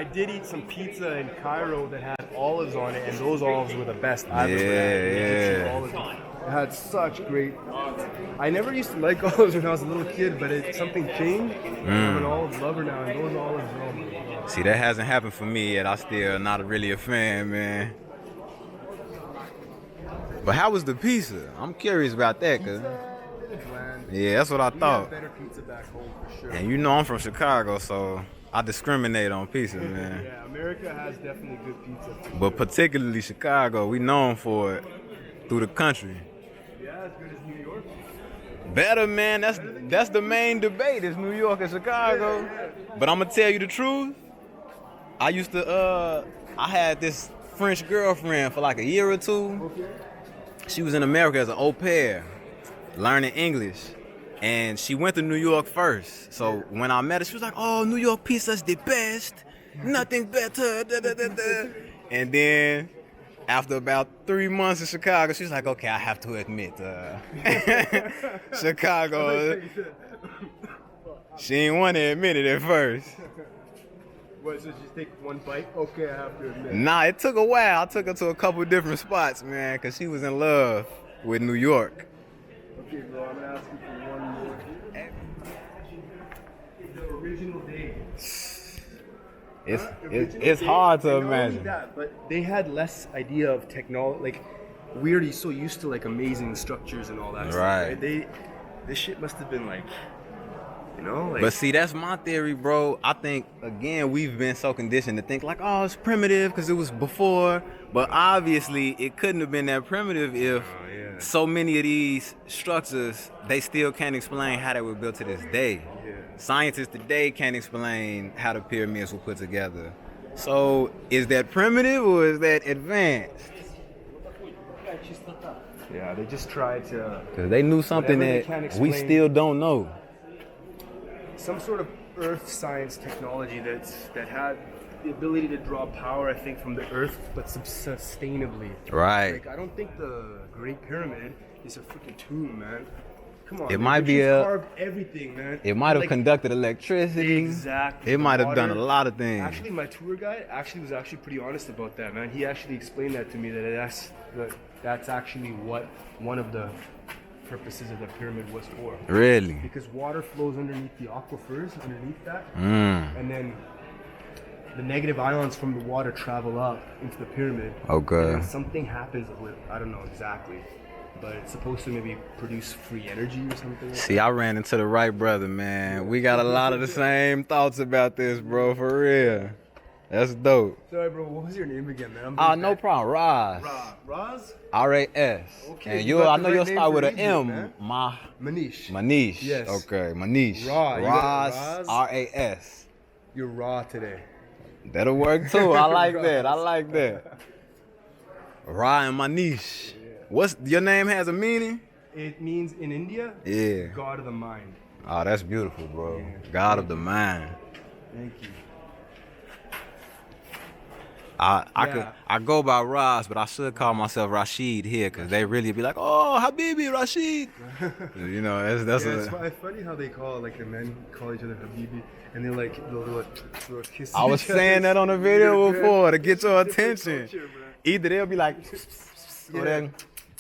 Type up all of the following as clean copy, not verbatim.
I did eat some pizza in Cairo that had olives on it, and those olives were the best I've ever Yeah, had. Olives. It had such great. I never used to like olives when I was a little kid, but something changed. I'm an olive lover now, and those olives, oh my God. See, that hasn't happened for me yet. I still not really a fan, man. But how was the pizza? I'm curious about that, cause yeah, that's what I thought. Better pizza back home for sure. And you know I'm from Chicago, so I discriminate on pizza, man. Yeah, America has definitely good pizza. But particularly Chicago, we known for it through the country. Yeah, as good as New York. Better, man. That's the main debate is New York and Chicago. But I'm gonna tell you the truth. I had this French girlfriend for like a year or two. Okay. She was in America as an au pair, learning English. And she went to New York first. So when I met her, she was like, "Oh, New York pizza's the best. Nothing better." Da, da, da, da. And then after about 3 months in Chicago, she's like, "Okay, I have to admit, Chicago." She didn't want to admit it at first. What, so just take one bite? Okay, I have to admit. Nah, it took a while. I took her to a couple different spots, man, because she was in love with New York. Okay, bro, I'm going to ask you for one more. The original day. It's hard to imagine. That, but they had less idea of technology. Like, we already so used to like amazing structures and all that stuff. Right. This shit must have been like, you know, like. But see, that's my theory, bro. I think, again, we've been so conditioned to think like, oh, it's primitive because it was before. But obviously, it couldn't have been that primitive if so many of these structures, they still can't explain how they were built to this day. Yeah. Scientists today can't explain how the pyramids were put together. So, is that primitive or is that advanced? Yeah, they just tried to. Because they knew something that we still don't know. Some sort of earth science technology that had the ability to draw power, I think, from the earth, but sustainably. Right. Like, I don't think the Great Pyramid is a freaking tomb, man. Come on. It might be carved everything, man. It might have conducted electricity. Exactly. It might have done a lot of things. Actually, my tour guide was pretty honest about that, man. He actually explained that to me, that's actually what one of the purposes of the pyramid was for. Really? Because water flows underneath the aquifers, underneath that, and then the negative ions from the water travel up into the pyramid. Okay. And then something happens with, I don't know exactly, but it's supposed to maybe produce free energy or something. Like See, I ran into the right brother, man. We got a lot of the same thoughts about this, bro, for real. That's dope. Sorry, bro, what was your name again, man? No problem. Raz. Raz? R-A-S. Okay, And you got I the know right you'll name start for with an Egypt, M. man. Manish. Manish. Yes. Okay, Manish. Raz. R-A-S. You're raw today. That'll work too. I like that. I like that. Ra and Manish. What's your name has a meaning? It means in India, God of the mind. Oh, that's beautiful, bro. Yeah. God of the mind. Thank you. I go by Raz, but I should call myself Rashid here because they really be like, "Oh, Habibi, Rashid." You know, that's it's funny how they call like the men call each other Habibi, and they'll do a kiss. I was saying that on a video before to get your attention. Either they'll be like,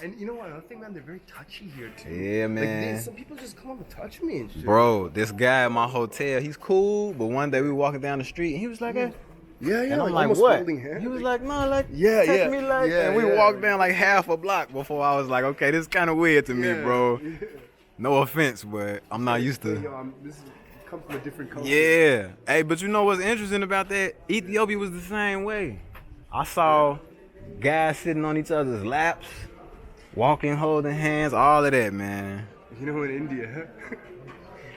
and you know what? Another thing, man, they're very touchy here too. Yeah, man. Like, some people just come up and touch me and shit. Bro, this guy at my hotel, he's cool, but one day we were walking down the street and he was like, Yeah, and I'm like, what? He was like, no, like, touch me like, and we walked down like half a block before I was like, okay, this is kind of weird to me, bro. No offense, but I'm not used to. This comes from a different culture. Yeah. Hey, but you know what's interesting about that? Ethiopia was the same way. I saw guys sitting on each other's laps, walking, holding hands, all of that, man. You know, in India,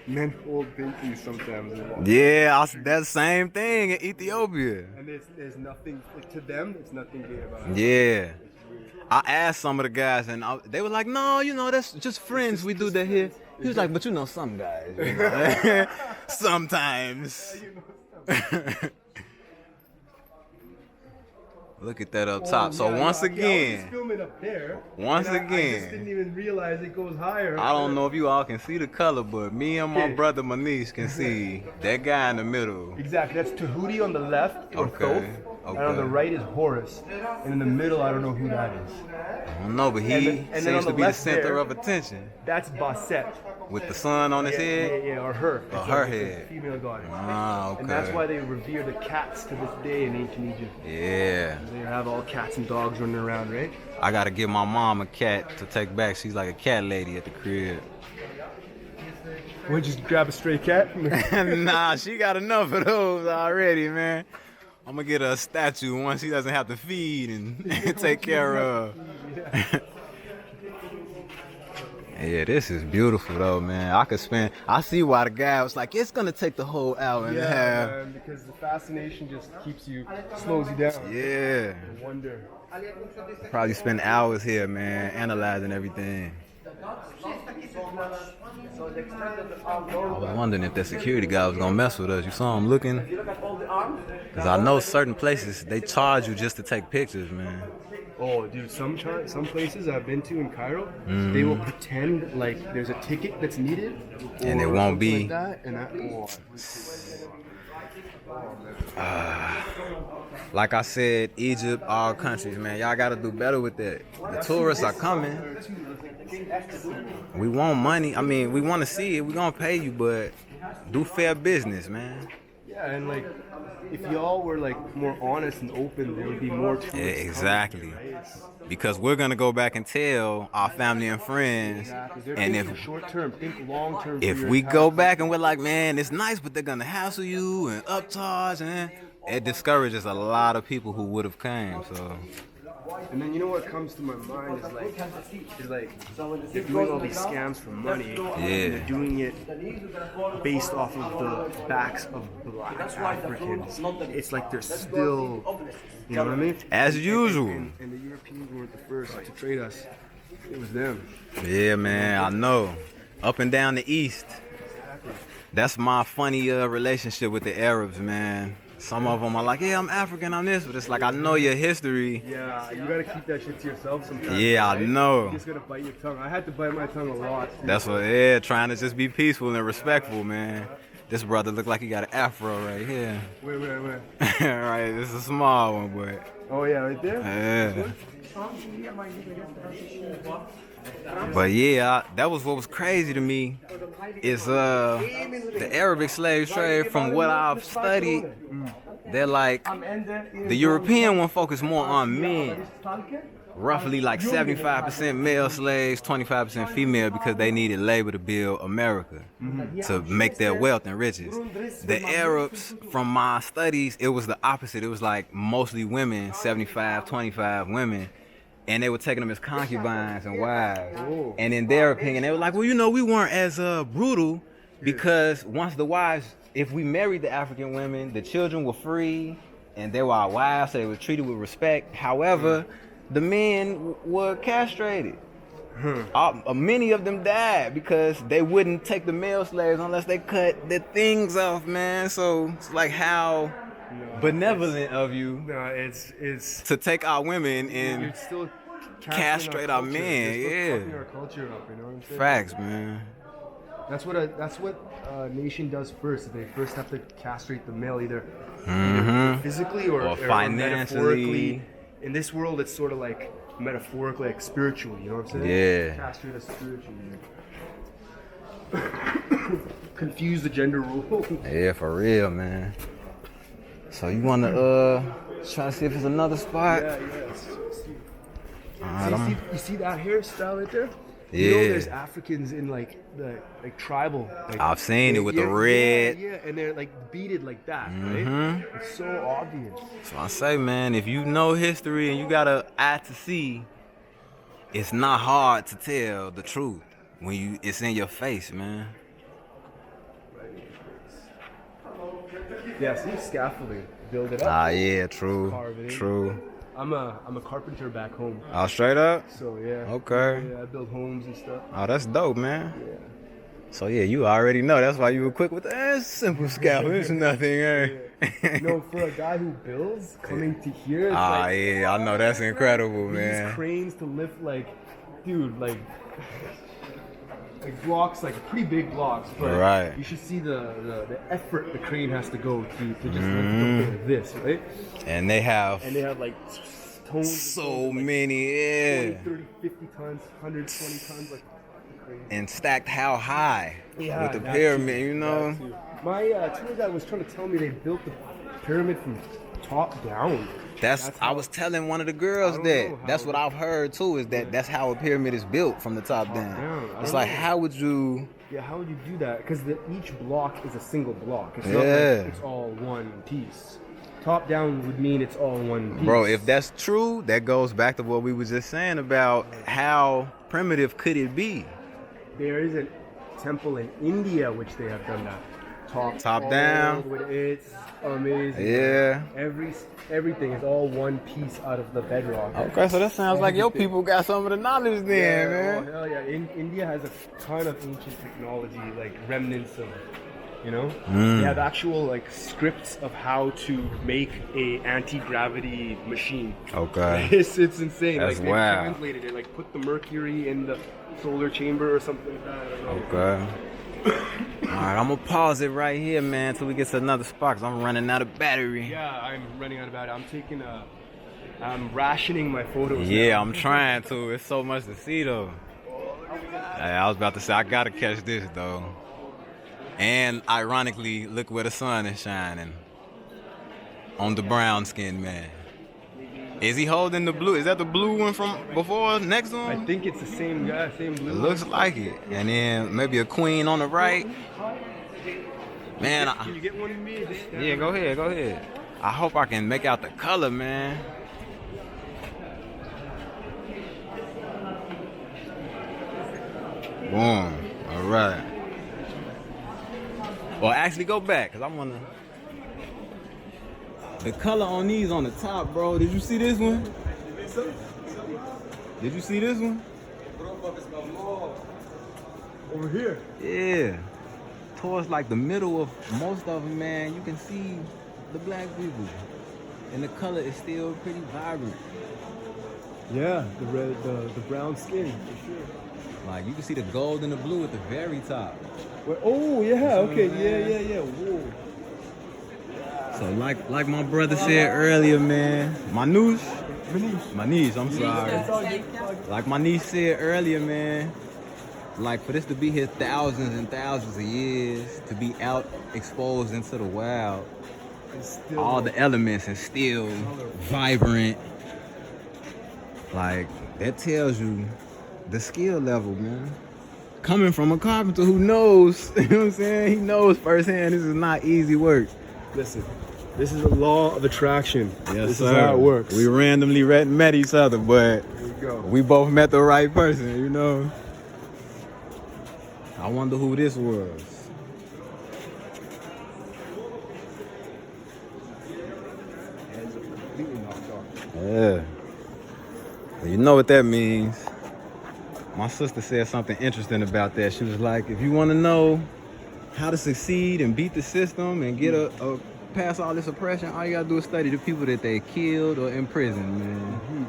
men hold pinkies sometimes. Yeah, that same thing in Ethiopia. And there's nothing, to them, there's nothing gay about it. Yeah. I asked some of the guys, and they were like, no, you know, that's just friends. We do that here. He was like, but you know some guys. You know? Sometimes. Look at that up top. So Yeah, once I was again, just filming up there. Once and I just again. didn't even realize it goes higher. I don't know if you all can see the color, but me and my Okay. brother Manish can see that guy in the middle. Exactly. That's Tahuti on the left, or Okay, Thoth, and on the okay. right is Horus, and in the middle, I don't know who that is. I don't know, but he And then seems on to the be the left center there- of attention That's Basset. with the sun on his head. Yeah, or her. Or It's her it's a head. female goddess. Ah, okay. And that's why they revere the cats to this day in ancient Egypt. Yeah. They have all cats and dogs running around, right? I gotta give my mom a cat to take back. She's like a cat lady at the crib. Would you just grab a stray cat? Nah, she got enough of those already, man. I'm gonna get her a statue one she doesn't have to feed and take care of. Yeah, this is beautiful though, man. I see why the guy was like, it's gonna take the whole hour and a half. man, because the fascination just slows you down. Yeah. I wonder. Probably spend hours here, man, analyzing everything. I was wondering if that security guy was gonna mess with us. You saw him looking? Cause I know certain places, they charge you just to take pictures, man. Oh, dude, some places I've been to in Cairo, they will pretend like there's a ticket that's needed, And it or won't something be. Like that, and Like I said, Egypt, all countries, man. Y'all gotta do better with that. The tourists are coming. We want money. I mean, we want to see it. We gonna pay you, but do fair business, man. yeah, and like if y'all were like more honest and open, there would be more tourists. Yeah, exactly. Because we're gonna go back and tell our family and friends, and if short term, think long term. if we go back and we're like, man, it's nice, but they're gonna hassle you and upcharge, and it discourages a lot of people who would have came. So And then you know what comes to my mind is like they're doing all these scams for money. Yeah. And they're doing it based off of the backs of black Africans. It's like they're still, you know what I mean? as usual. And the Europeans weren't the first to trade us. It was them. Yeah, man, I know. Up and down the east. That's my funny relationship with the Arabs, man. Some of them are like, yeah, I'm African, I'm this, but it's like, I know your history. Yeah, you gotta keep that shit to yourself sometimes. Yeah, I right? know. You just gotta bite your tongue. I had to bite my tongue a lot. Too. That's what, yeah, trying to just be peaceful and respectful, man. This brother look like he got an afro right here. Where? Right, this is a small one, but Oh yeah, right there? yeah. But yeah, that was what was crazy to me is the Arabic slave trade. From what I've studied, they're like the European one focused more on men, roughly like 75% male slaves, 25% female, because they needed labor to build America, to make their wealth and riches. The Arabs, from my studies, it was the opposite. It was like mostly women, 75-25 women. And they were taking them as concubines and wives. Oh. And in their opinion, they were like, well, you know, we weren't as brutal because once the wives, if we married the African women, the children were free and they were our wives, so they were treated with respect. However, the men were castrated. Many of them died because they wouldn't take the male slaves unless they cut their things off, man. So it's like how benevolent of you No, it's to take our women you're and still castrate our culture. men, You're still yeah. fucking our culture up, you know what I'm saying? facts, man. That's what a nation does first. They first have to castrate the male, either physically or financially. metaphorically. In this world, it's sort of like metaphorical, like spiritual. You know what I'm saying? Yeah. Castrate us spiritually. Confuse the gender role. Yeah, for real, man. So you wanna try to see if there's another spot? Yeah. Alright, You see that hairstyle right there? You know Yeah. there's Africans in like the tribal. Like, I've seen it with the yeah, red. Yeah, and they're like beaded like that, right? It's so obvious. So I say, man, if you know history and you got an eye to see, it's not hard to tell the truth when it's in your face, man. Yeah, see scaffolding, build it up. Ah, yeah, true, Carve it in. true. I'm a carpenter back home, Oh, straight up? so yeah. Okay. Yeah, I build homes and stuff. Oh, that's dope, man. Yeah. So yeah, you already know. That's why you were quick with the simple scalp. It's nothing, eh? No, for a guy who builds, coming to here, it's Yeah, I know that's incredible, these man. cranes to lift dude, like blocks, like pretty big blocks. But Right. you should see the effort the crane has to go to just lift like this, right? And they have like tons so of like many, 20, 30, 50 tons, 120 tons, like crazy. and stacked how high Yeah, with the that pyramid, too, you know. that too. My tour guide was trying to tell me they built the pyramid from top down. I was telling one of the girls I don't that know how that's what I've heard too, is that's how a pyramid is built from the top down. down. It's I like, don't know. how would you? Yeah, how would you do that? Because each block is a single block. It's not Yeah. like it's all one piece. Top down would mean it's all one piece. Bro, if that's true, that goes back to what we were just saying about how primitive could it be? There is a temple in India which they have done that. Top all down. the way to- It's amazing. Yeah. Everything is all one piece out of the bedrock. Okay, so that sounds like your people got some of the knowledge then, man. Oh, hell yeah. India has a ton of ancient technology, like remnants of, They have actual like scripts of how to make a anti-gravity machine. Okay. It's insane. That's like they wild. translated it, like put the mercury in the solar chamber or something like that. I don't know. Okay. Alright, I'm gonna pause it right here, man, till we get to another spot, because I'm running out of battery. Yeah, I'm running out of battery. I'm rationing my photos. Yeah, now. I'm trying to. It's so much to see, though. Hey, I was about to say, I gotta catch this, though. And ironically, look where the sun is shining. On the brown skinned man. Is he holding the blue? Is that the blue one from before, next to I him? think it's the same guy, same blue. It looks like it. And then maybe a queen on the right. Man, Can you get one of me? yeah, go ahead. I hope I can make out the color, man. Boom. All right. Well, actually, go back, because I want to... The color on these on the top, bro. Did you see this one? Did you see this one? Over here. Yeah. Towards like the middle of most of them, man, you can see the black people. And the color is still pretty vibrant. Yeah, the red, the brown skin, for sure. Like, you can see the gold and the blue at the very top. Wait, oh, yeah, okay, yeah. Whoa. So like my brother said earlier, man, my niece, I'm sorry. Like my niece said earlier, man, like for this to be here thousands and thousands of years, to be out exposed into the wild, all the elements and still vibrant, like that tells you the skill level, man. Coming from a carpenter who knows, you know what I'm saying? He knows firsthand this is not easy work. Listen, this is a law of attraction. Yes, this sir. is how it works. We randomly met each other, but There you go. we both met the right person, you know? I wonder who this was. Hands are completely knocked off. Yeah. Well, you know what that means. My sister said something interesting about that. She was like, if you want to know how to succeed and beat the system and get a past all this oppression, all you gotta do is study the people that they killed or imprisoned, man.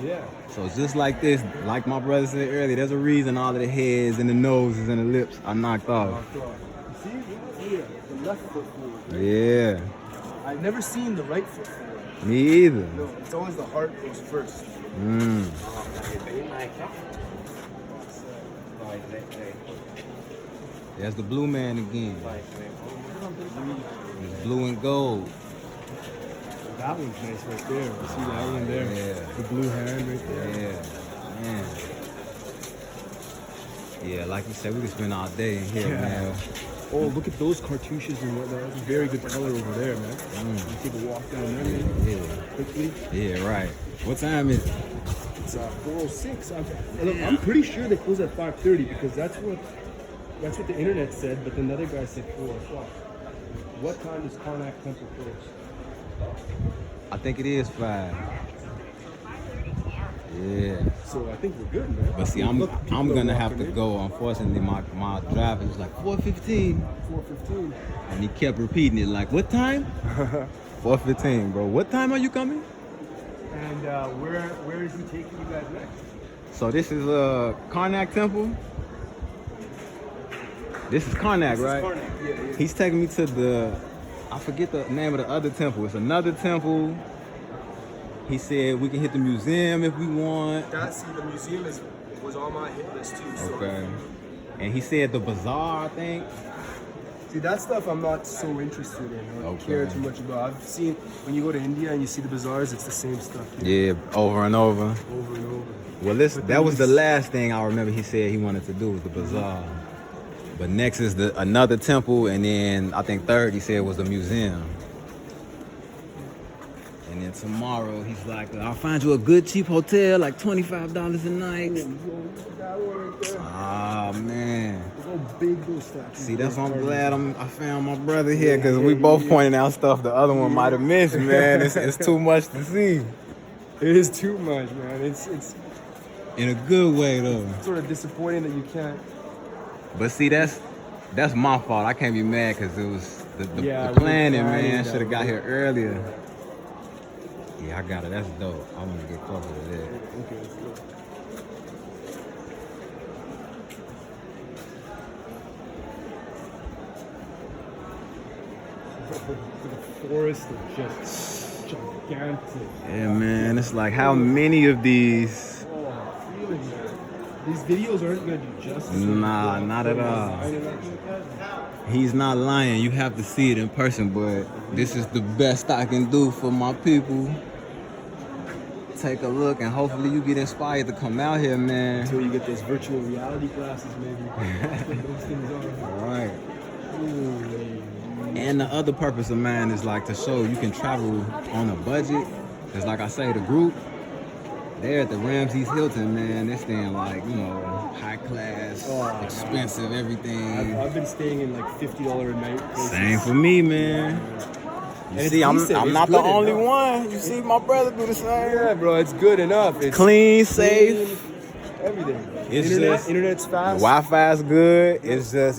Yeah. So just like this, like my brother said earlier, there's a reason all of the heads and the noses and the lips are knocked off. Knocked off. You see? Yeah, the left foot forward. Yeah, I've never seen the right foot forward. me either. No, it's always the heart goes first. There's the blue man again. It's blue and gold. That one's nice right there. You see that one there? Yeah. The blue hand right there. Yeah, man. Yeah, like you said, we could spend all day in here, Yeah. man. Oh, look at those cartouches and whatnot. That's a very good color over there, man. You take a walk down there, man. Yeah, Quickly. yeah, right. What time is it? It's 4:06. I'm pretty sure they close at 5:30 because that's what the internet said. But then the other guy said 4 o'clock. What time does Karnak Temple close? I think it is 5. Yeah. So I think we're good, man. But see, I'm gonna have to go. Unfortunately, my driver was like 4:15. 4:15. And he kept repeating it like, what time? 4:15, bro. What time are you coming? And where is he taking you guys next? So this is Karnak Temple. This is Karnak, right? Karnak. Yeah. He's taking me to I forget the name of the other temple. It's another temple. He said we can hit the museum if we want. The museum was on my hit list too. Okay. And he said the bazaar, I think. See, that stuff I'm not so interested in. I don't care too much about. I've seen when you go to India and you see the bazaars, it's the same stuff. Yeah, over and over. Over and over. Well, that was the last thing I remember he said he wanted to do was the bazaar. But next is another temple, and then I think third he said was the museum. And then tomorrow he's like, I'll find you a good cheap hotel, like $25 a night. Ah, man. See, that's why I'm glad I found my brother here, because we both pointing out stuff the other one might have missed, man. It's too much to see. It is too much, man. It's in a good way, though. It's sort of disappointing that you can't. But see, that's my fault. I can't be mad because it was the planning, man. Should have got here earlier. Yeah, I got it. That's dope. I want to get closer to that. Okay, let's go. The forest is just gigantic. Yeah, man. It's like how many of these? Oh, really, man. These videos aren't gonna do justice. Nah, not at all. He's not lying. You have to see it in person, but this is the best I can do for my people. Take a look, and hopefully you get inspired to come out here, man. Until you get those virtual reality glasses, maybe. Those things are. All right. Ooh. And the other purpose of mine is like to show you can travel on a budget. Because like I say, the group, they're at the Ramses Hilton, man. They're staying like, high class, expensive, everything. I've been staying in like $50 a night places. Same for me, man. You see, I'm not the only one. You see my brother do the same. Yeah, bro, it's good enough. It's clean, safe. Everything. It's Internet's fast. Wi-Fi's good. It's just,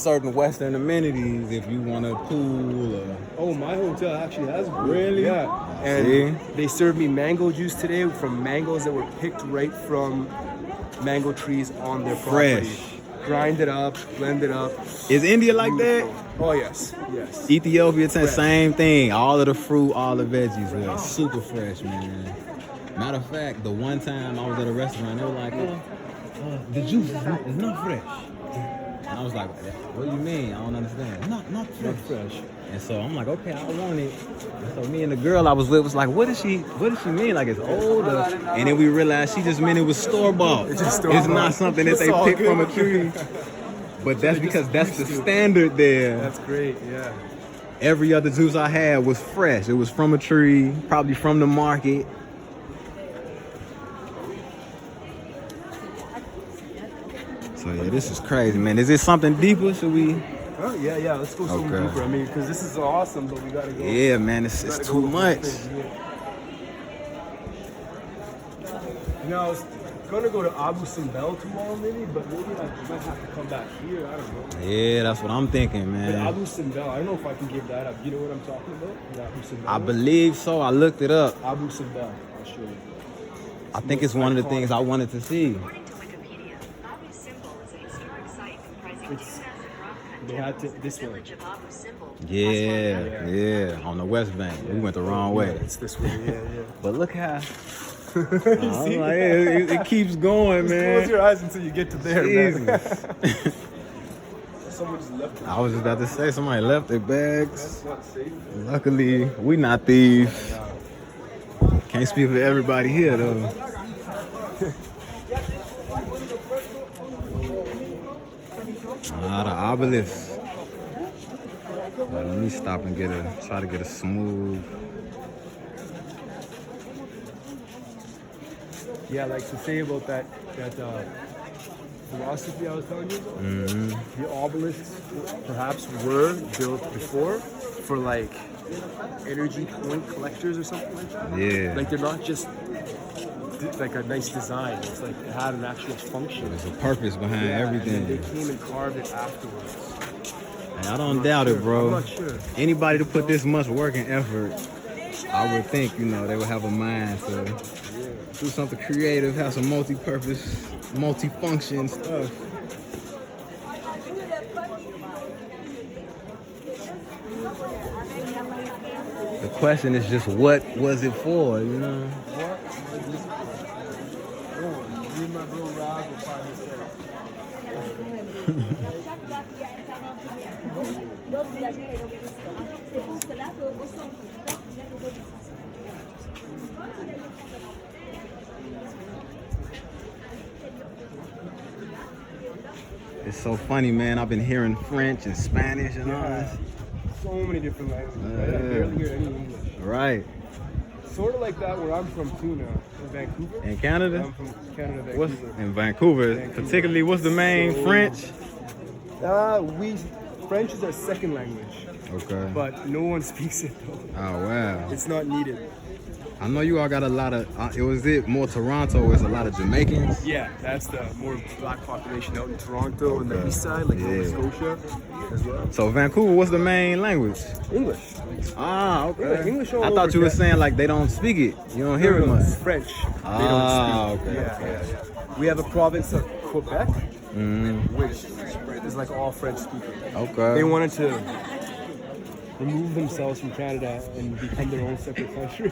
certain Western amenities if you want a pool or... Oh, my hotel actually has one. Really? Yeah. And they served me mango juice today from mangoes that were picked right from mango trees on their property. Fresh. Grind it up, blend it up. Is India like that? Oh, yes. Yes. Ethiopia, same thing. All of the fruit, all the veggies were super fresh, man. Matter of fact, the one time I was at a restaurant, they were like, the juice is not fresh. And I was like, what do you mean? I don't understand. Not fresh. And so I'm like, okay, I want it. And so me and the girl I was with was like, what does she mean? Like it's older. And then we realized she just meant it was store-bought. It's not something that they picked from a tree. But that's because that's the standard there. That's great, yeah. Every other juice I had was fresh. It was from a tree, probably from the market. So yeah, this is crazy, man. Is this something deeper? Should we? Oh yeah. Let's go something deeper. I mean, because this is awesome, but we gotta go. Yeah, man, it's too much. I was gonna go to Abu Simbel tomorrow, maybe, but maybe I might have to come back here. I don't know. Yeah, that's what I'm thinking, man. But Abu Simbel, I don't know if I can give that up. You know what I'm talking about? Abu Simbel. I believe so. I looked it up. Abu Simbel. I'll show you. I think it's one of the things I wanted to see. They had to this way. Yeah, on the West Bank. We went the wrong way. It's this way, yeah. But look how it keeps going, man. Close your eyes until you get to there, man. Someone just left it. I was just about to say somebody left their bags. That's not safe. Luckily, we not thieves. Can't speak for everybody here though. The obelisk. Let me stop and try to get a smooth. Yeah, like to say about that philosophy I was telling you about. The obelisks perhaps were built before for like energy point collectors or something like that. Yeah. Like they're not just like a nice design. It's like it had an actual function. There's a purpose behind everything. And they came and carved it afterwards. And I don't doubt it, bro. I'm not sure. Anybody to put this much work and effort, I would think, you know, they would have a mind to do something creative, have some multi-purpose, multi-function stuff. The question is just, what was it for, you know? It's so funny, man. I've been hearing French and Spanish and all this. So many different languages. Right? I barely hear any English. Right. Sort of like that where I'm from too now, in Vancouver. In Canada? I'm from Canada, Vancouver. What's in Vancouver? Particularly, what's the main French? French is our second language. Okay. But no one speaks it though. Oh wow. It's not needed. I know you all got a lot of. More Toronto? Where it's a lot of Jamaicans. Yeah, that's the more black population out in Toronto and the east side, like Nova Scotia, as well. So Vancouver, what's the main language? English. Ah, okay. Yeah, English all I thought you were saying like they don't speak it. You don't hear it much. It's French. They don't speak. Okay. Yeah. We have a province of Quebec, Mm-hmm. which is like all French speaking. Okay. They wanted to remove themselves from Canada and become their own separate country.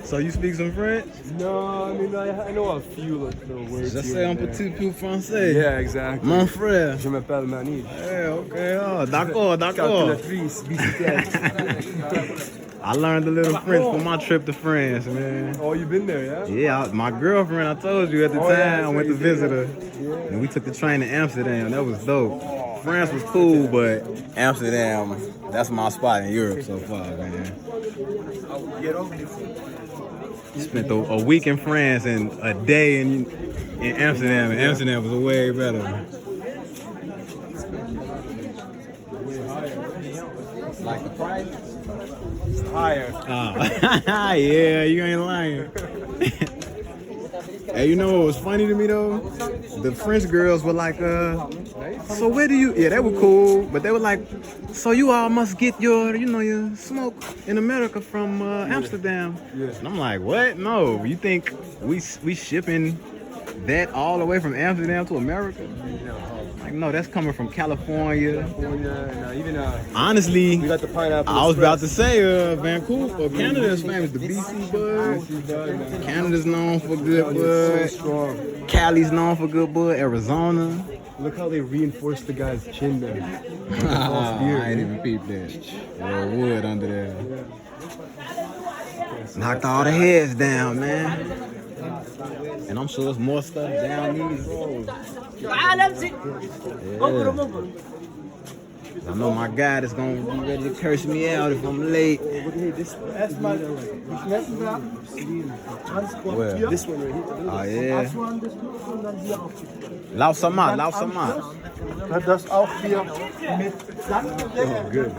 So you speak some French? No, I mean I know a few little words. Je here sais un and there. petit peu français. Yeah, exactly. Mon frère. Je m'appelle Manish. Yeah, okay. Oh, d'accord. Calculatrice, bicyclette. I learned a little French for my trip to France, man. Oh, you been there, yeah? Yeah, my girlfriend, I told you at the Oh, time, yeah, I went to you did. visit her. Yeah. And we took the train to Amsterdam. That was dope. France was cool, but Amsterdam, that's my spot in Europe so far, man. Spent a week in France and a day in Amsterdam, and Amsterdam was way better. Like the price? Higher. Oh. Yeah, you ain't lying. Hey, you know what was funny to me though? The French girls were like, so where do you, yeah, they were cool, but they were like, so you all must get your smoke in America from Amsterdam. Yeah. And I'm like, what? No, you think we shipping that all the way from Amsterdam to America? Like, no, that's coming from California. And even Honestly, we got the pineapple. I was about to Express. say Vancouver, Canada is famous. The BC bud. Canada's known for good So bud. strong. Cali's known for good bud. Arizona. Look how they reinforced the guy's chin there. I ain't even peeped that. Little wood under there. Knocked all the heads down, man. And I'm sure there's more stuff down these roads. Yeah. I know my guide is gonna be ready to curse me out if I'm late. Where? This one right here. Oh yeah. Lausamat. Das auch hier mit Oh, good.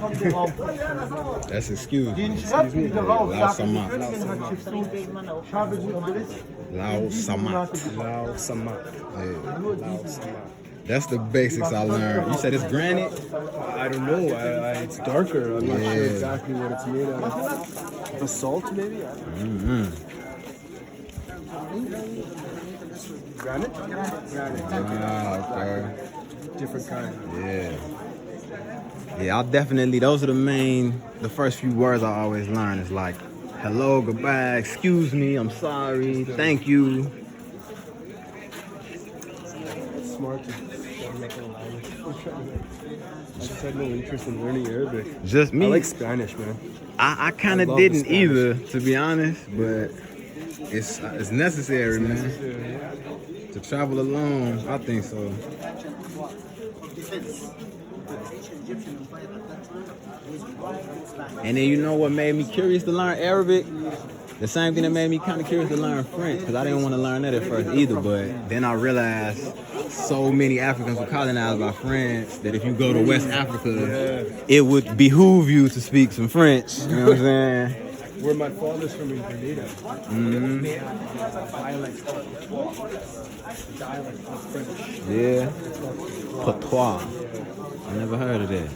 That's excuse me. Excuse me. Lausamat. Lausamat. That's the basics I learned. You said it's granite? I don't know. It's darker. I'm not Yeah. sure exactly what it's made of. Basalt, maybe? I don't know. Granite? Granite. Ah, okay. Different kind. Yeah. Yeah, those are the first few words I always learn is like, hello, goodbye, excuse me, I'm sorry, thank you. Smart to make a language. I just had no interest in learning Arabic. Just me. I like Spanish, man. I kind of love didn't the Spanish. either, to be honest, but it's necessary, man. To travel alone, I think so. And then you know what made me curious to learn Arabic? The same thing that made me kind of curious to learn French, because I didn't want to learn that at first either, but then I realized so many Africans were colonized by France that if you go to West Africa, it would behoove you to speak some French, you know what I'm saying? Where my father's from in Grenada, they have dialect of French. Yeah. Patois. I never heard of that.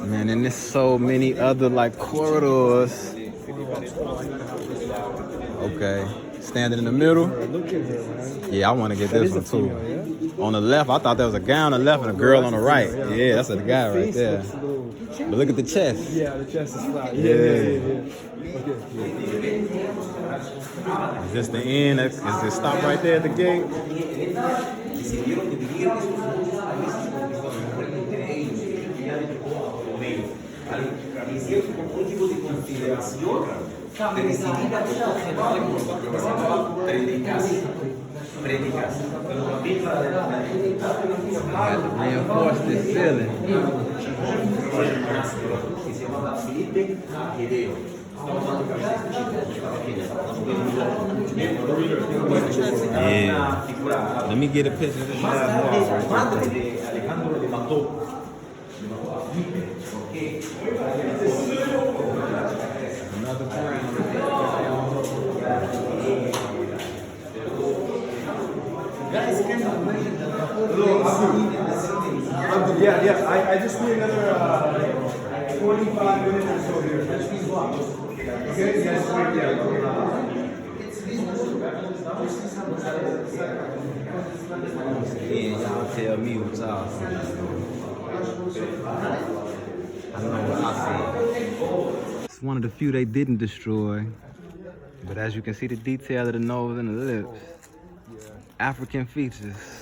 Man, and there's so many other like corridors. Okay. Standing in the middle. Look at her, man. Yeah, I want to get this one too. Female, On the left, I thought there was a guy on the left and a girl on the right. Yeah, that's a guy right there. But look at the chest. Yeah, the chest is flat. Yeah. Okay. Is this the end? Is it stop right there at the gate? I had to reinforce this ceiling. Yeah. Let me get a picture of this last wall right there. Another frame. Yeah. I just need another 45 minutes or so here. Okay, yes, wait, yeah. Yeah, y'all tell me what y'all see. I know what I see. It's one of the few they didn't destroy. But as you can see, the detail of the nose and the lips. African features.